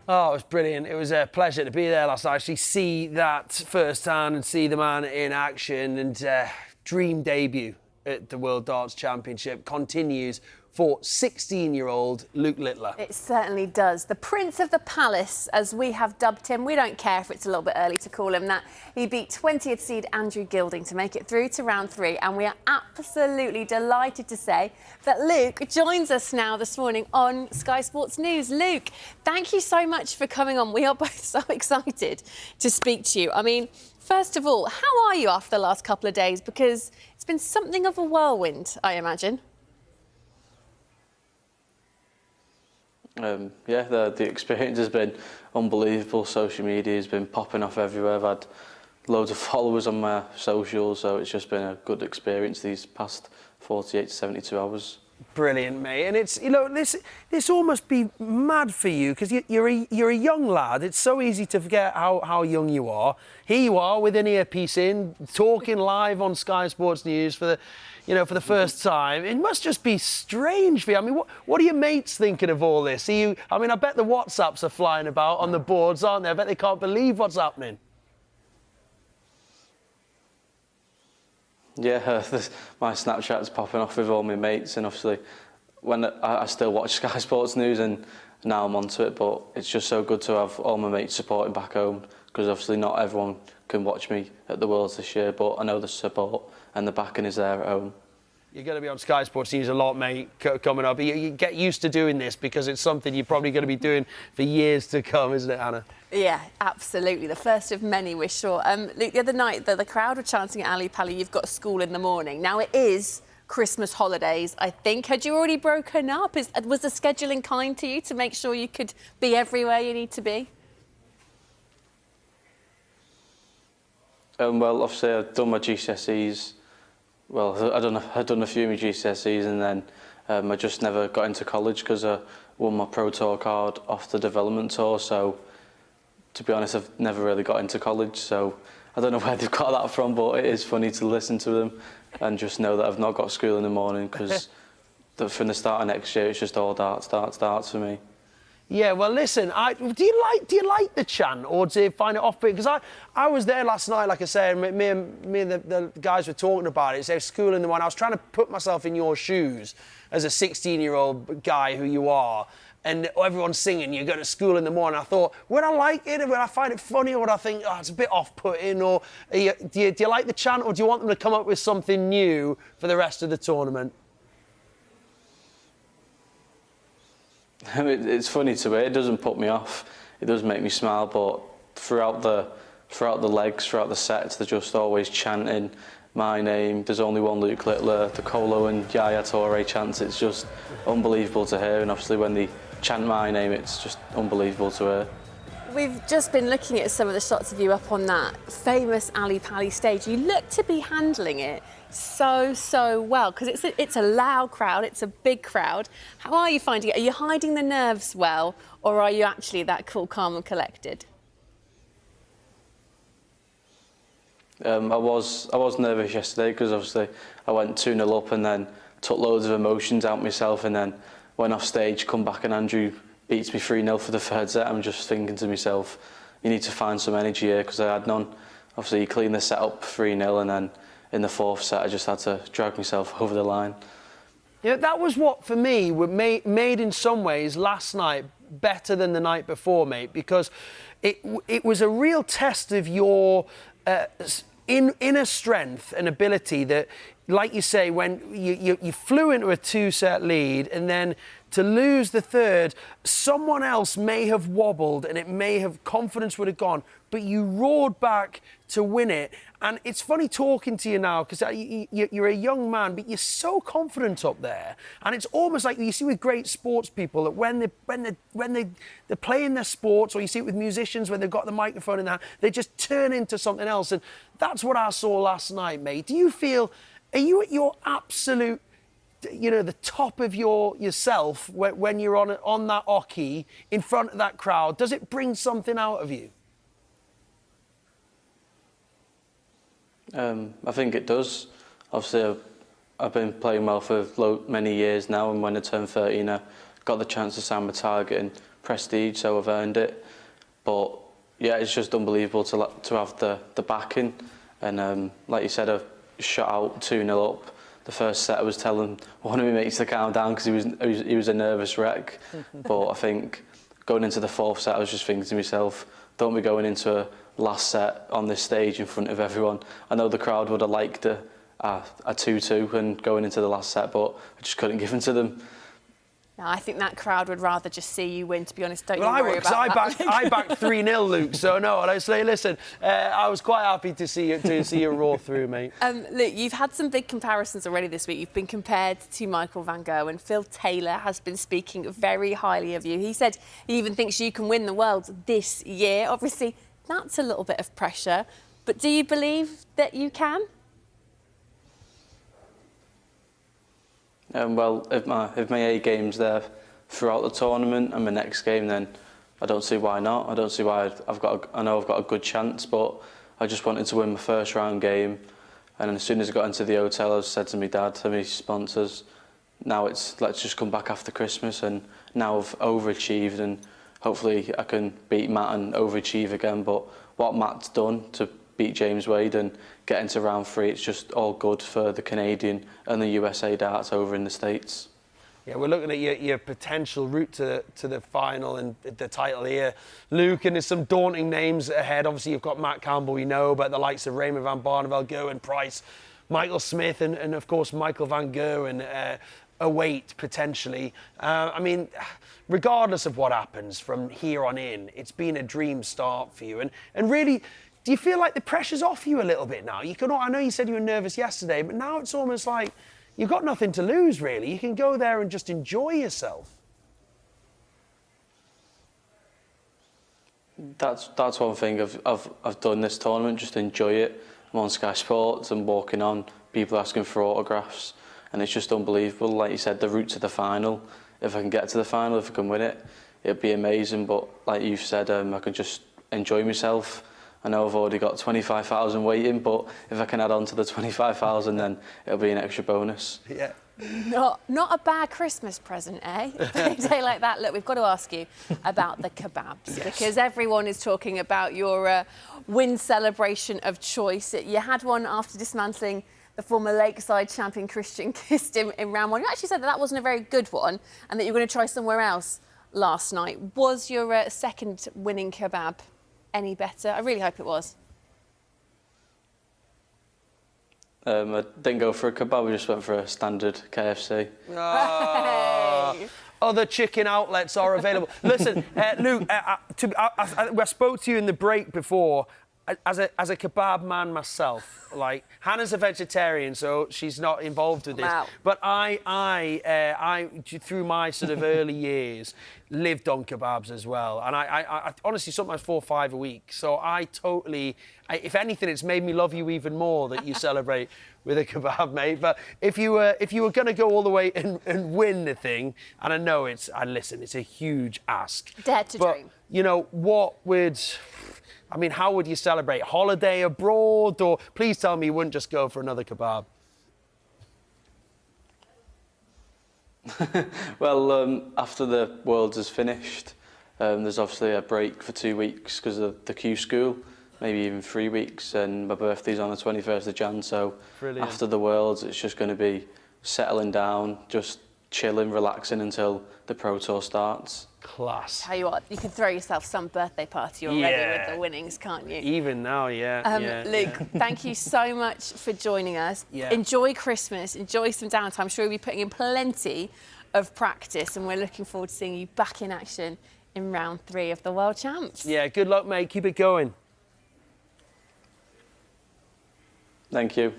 Oh, it was brilliant. It was a pleasure to be there last night. Actually see that firsthand and see the man in action, and dream debut at the World Darts Championship continues for 16-year-old Luke Littler. It certainly does. The Prince of the Palace, as we have dubbed him. We don't care if it's a little bit early to call him that. He beat 20th seed Andrew Gilding to make it through to round 3, and we are absolutely delighted to say that Luke joins us now this morning on Sky Sports News. Luke, thank you so much for coming on. We are both so excited to speak to you. I mean, first of all, how are you after the last couple of days? Because it's been something of a whirlwind, I imagine. Yeah, the experience has been unbelievable. Social media has been popping off everywhere. I've had loads of followers on my socials, so it's just been a good experience these past 48 to 72 hours. Brilliant, mate. And it's, you know, this all must be mad for you, because you're a young lad. It's so easy to forget how young you are. Here you are with an earpiece in, talking live on Sky Sports News for the first time. It must just be strange for you. I mean, what are your mates thinking of all this? I bet the WhatsApps are flying about on the boards, aren't they? I bet they can't believe what's happening. Yeah, my Snapchat's popping off with all my mates, and obviously when I still watch Sky Sports News, and now I'm onto it, but it's just so good to have all my mates supporting back home, because obviously not everyone can watch me at the Worlds this year, but I know the support and the backing is there at home. You're going to be on Sky Sports News a lot, mate, coming up. You get used to doing this, because it's something you're probably going to be doing for years to come, isn't it, Anna? Yeah, absolutely. The first of many, we're sure. Luke, the other night, the crowd were chanting at Ali Pali, "You've got school in the morning." Now, it is Christmas holidays, I think. Had you already broken up? Was the scheduling kind to you to make sure you could be everywhere you need to be? Well, obviously, I've done my GCSEs. Well, I'd done a few of my GCSEs, and then I just never got into college because I won my Pro Tour card off the development tour. So, to be honest, I've never really got into college. So, I don't know where they've got that from, but it is funny to listen to them and just know that I've not got school in the morning, because from the start of next year, it's just all darts for me. Yeah, well, listen, do you like the chant, or do you find it off-putting? Because I was there last night, like I said, and me and the guys were talking about it. It said school in the morning. I was trying to put myself in your shoes as a 16-year-old guy who you are, and everyone's singing, "You go to school in the morning." I thought, would I like it? Would I find it funny? Or would I think, oh, it's a bit off-putting? Or do you like the chant, or do you want them to come up with something new for the rest of the tournament? It's funny to me. It doesn't put me off. It does make me smile. But throughout the legs, throughout the sets, they're just always chanting my name. There's only one Luke Littler. The Colo and Yaya Toure chants. It's just unbelievable to hear. And obviously, when they chant my name, it's just unbelievable to hear. We've just been looking at some of the shots of you up on that famous Ali Pali stage. You look to be handling it so well, because it's a loud crowd, it's a big crowd. How are you finding it? Are you hiding the nerves well, or are you actually that cool, calm and collected? I was nervous yesterday, because obviously I went 2-0 up and then took loads of emotions out myself, and then went off stage, come back and Andrew beats me 3-0 for the third set. I'm just thinking to myself, you need to find some energy here, because I had none. Obviously, you clean the set up 3-0, and then in the fourth set, I just had to drag myself over the line. Yeah, that was what, for me, made in some ways last night better than the night before, mate, because it was a real test of your inner strength and ability that, like you say, when you flew into a 2-set lead, and then to lose the third, someone else may have wobbled and it may have, confidence would have gone, but you roared back to win it. And it's funny talking to you now, because you're a young man, but you're so confident up there. And it's almost like you see with great sports people, that when they're playing their sports, or you see it with musicians when they've got the microphone in their hand, they just turn into something else. And that's what I saw last night, mate. Do you feel, are you at your absolute, the top of yourself when you're on that hockey in front of that crowd? Does it bring something out of you? I think it does. Obviously, I've been playing well for many years now, and when I turned 13, I got the chance to sign my target and prestige, so I've earned it. But yeah, it's just unbelievable to have the backing. And like you said, I've shot out 2-0 up. The first set I was telling one of my mates to calm down because he was a nervous wreck. But I think going into the fourth set, I was just thinking to myself, don't be going into a last set on this stage in front of everyone. I know the crowd would have liked a 2-2 and going into the last set, but I just couldn't give in to them. No, I think that crowd would rather just see you win, to be honest. Don't Well, you worry about that. I backed 3-0, Luke. So no, and I say, listen, I was quite happy to see you roar through, mate. Luke, you've had some big comparisons already this week. You've been compared to Michael van Gerwen. Phil Taylor has been speaking very highly of you. He said he even thinks you can win the world this year. Obviously, that's a little bit of pressure. But do you believe that you can? Well, if my A game's there throughout the tournament and my next game, then I don't see why not. I don't see why I know I've got a good chance, but I just wanted to win my first round game. And as soon as I got into the hotel, I said to my dad, to my sponsors, now let's just come back after Christmas. And now I've overachieved, and hopefully I can beat Matt and overachieve again. But what Matt's done to beat James Wade and get into round 3, it's just all good for the Canadian and the USA darts over in the States. Yeah, we're looking at your potential route to the final and the title here, Luke, and there's some daunting names ahead. Obviously, you've got Matt Campbell, we know, but the likes of Raymond van Barneveld, Gerwyn Price, Michael Smith, and of course, Michael van Gerwen await potentially. I mean, regardless of what happens from here on in, it's been a dream start for you. And really, do you feel like the pressure's off you a little bit now? I know you said you were nervous yesterday, but now it's almost like you've got nothing to lose, really. You can go there and just enjoy yourself. That's one thing I've done this tournament, just enjoy it. I'm on Sky Sports and walking on, people asking for autographs, and it's just unbelievable. Like you said, the route to the final, if I can get to the final, if I can win it, it'd be amazing. But like you've said, I can just enjoy myself. I know I've already got 25,000 waiting, but if I can add on to the 25,000, then it'll be an extra bonus. Yeah. Not a bad Christmas present, eh? A day like that. Look, we've got to ask you about the kebabs, because everyone is talking about your win celebration of choice. You had one after dismantling the former Lakeside champion Christian Kist in round 1. You actually said that wasn't a very good one and that you were going to try somewhere else last night. Was your second winning kebab any better? I really hope it was. I didn't go for a kebab, we just went for a standard KFC. Oh. Other chicken outlets are available. Listen, Luke, I spoke to you in the break before. As a kebab man myself, like Hannah's a vegetarian, so she's not involved with this. Wow. But I through my sort of early years, lived on kebabs as well, and I honestly sometimes 4 or 5 a week. So if anything, it's made me love you even more that you celebrate with a kebab, mate. But if you were going to go all the way and win the thing, and I know it's a huge ask. Dare to dream. You know, how would you celebrate? Holiday abroad? Or please tell me you wouldn't just go for another kebab. Well, after the Worlds is finished, there's obviously a break for 2 weeks because of the Q school, maybe even 3 weeks, and my birthday's on the 21st of Jan, so Brilliant. After the Worlds it's just going to be settling down, just chilling, relaxing until the Pro Tour starts. Class. Tell you what, you can throw yourself some birthday party already with the winnings, can't you? Even now, yeah. Luke, thank you so much for joining us. Yeah. Enjoy Christmas, enjoy some downtime. I'm sure you'll be putting in plenty of practice, and we're looking forward to seeing you back in action in round 3 of the World Champs. Yeah, good luck, mate. Keep it going. Thank you.